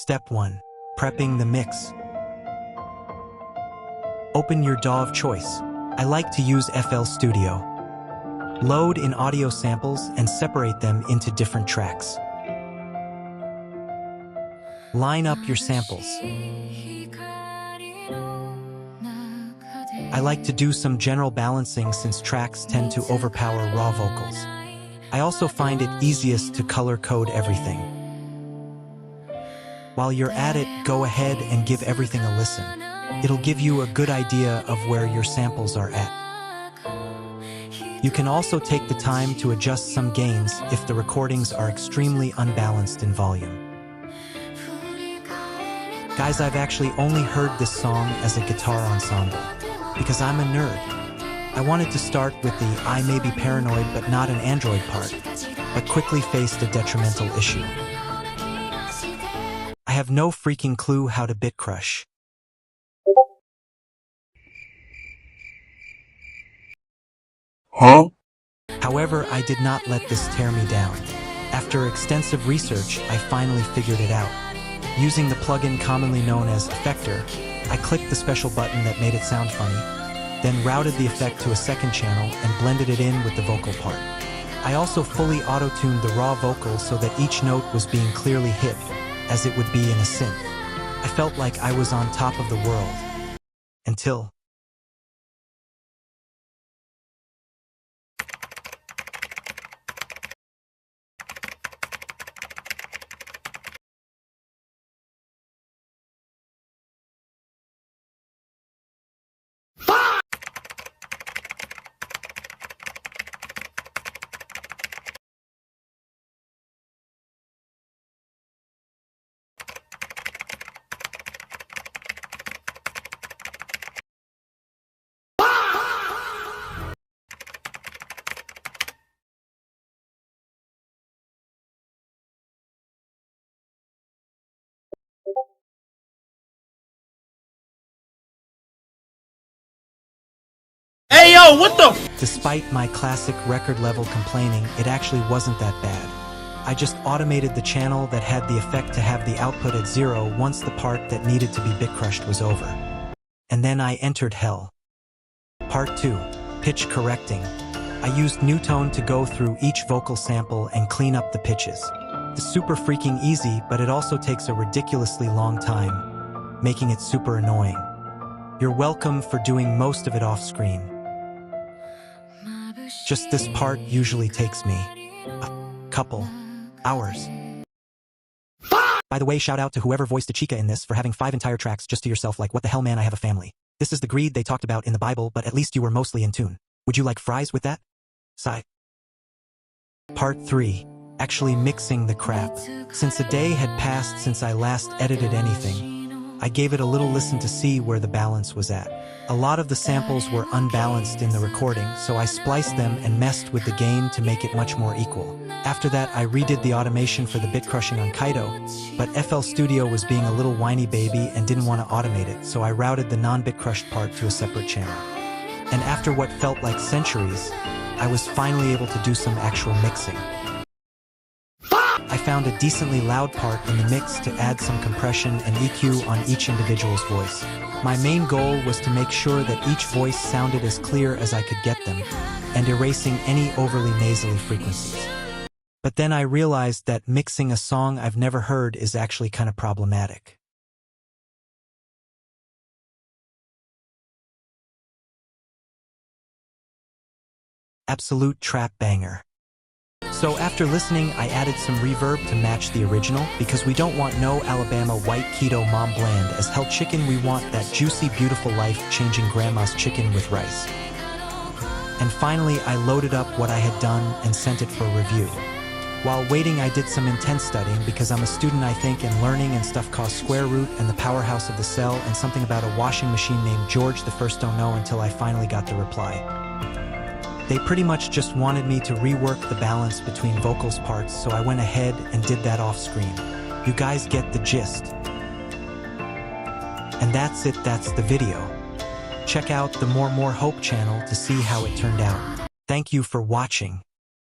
Step 1. Prepping the mix. Open your DAW of choice. I like to use FL Studio. Load in audio samples and separate them into different tracks. Line up your samples. I like to do some general balancing since tracks tend to overpower raw vocals. I also find it easiest to color code everything. While you're at it, go ahead and give everything a listen. It'll give you a good idea of where your samples are at. You can also take the time to adjust some gains if the recordings are extremely unbalanced in volume. Guys, I've actually only heard this song as a guitar ensemble, because I'm a nerd. I wanted to start with the I may be paranoid but not an android part, but quickly faced a detrimental issue. I have no freaking clue how to bit crush. Huh? However, I did not let this tear me down. After extensive research, I finally figured it out. Using the plugin commonly known as Effector, I clicked the special button that made it sound funny, then routed the effect to a second channel and blended it in with the vocal part. I also fully auto-tuned the raw vocal so that each note was being clearly hit, as it would be in a synth. I felt like I was on top of the world. Until... Hey yo, what the? Despite my classic record-level complaining, it actually wasn't that bad. I just automated the channel that had the effect to have the output at 0 once the part that needed to be bit crushed was over. And then I entered hell. Part 2. Pitch correcting. I used NuTone to go through each vocal sample and clean up the pitches. It's super freaking easy, but it also takes a ridiculously long time, making it super annoying. You're welcome for doing most of it off-screen. Just this part usually takes me a couple hours. By the way, shout out to whoever voiced Chica in this for having 5 entire tracks just to yourself like, what the hell man, I have a family. This is the greed they talked about in the Bible, but at least you were mostly in tune. Would you like fries with that? Sigh. Part 3. Actually mixing the crap. Since a day had passed since I last edited anything, I gave it a little listen to see where the balance was at. A lot of the samples were unbalanced in the recording, so I spliced them and messed with the gain to make it much more equal. After that, I redid the automation for the bit crushing on Kaido, but FL Studio was being a little whiny baby and didn't want to automate it, so I routed the non-bit crushed part to a separate channel. And after what felt like centuries, I was finally able to do some actual mixing. I found a decently loud part in the mix to add some compression and EQ on each individual's voice. My main goal was to make sure that each voice sounded as clear as I could get them, and erasing any overly nasally frequencies. But then I realized that mixing a song I've never heard is actually kind of problematic. Absolute trap banger. So after listening, I added some reverb to match the original, because we don't want no Alabama white keto mom bland as hell chicken, we want that juicy, beautiful life-changing grandma's chicken with rice. And finally, I loaded up what I had done and sent it for review. While waiting, I did some intense studying because I'm a student, I think, and learning and stuff costs square root and the powerhouse of the cell and something about a washing machine named George the First, don't know until I finally got the reply. They pretty much just wanted me to rework the balance between vocals parts, so I went ahead and did that off screen. You guys get the gist. And that's it, that's the video. Check out the More Hope channel to see how it turned out. Thank you for watching.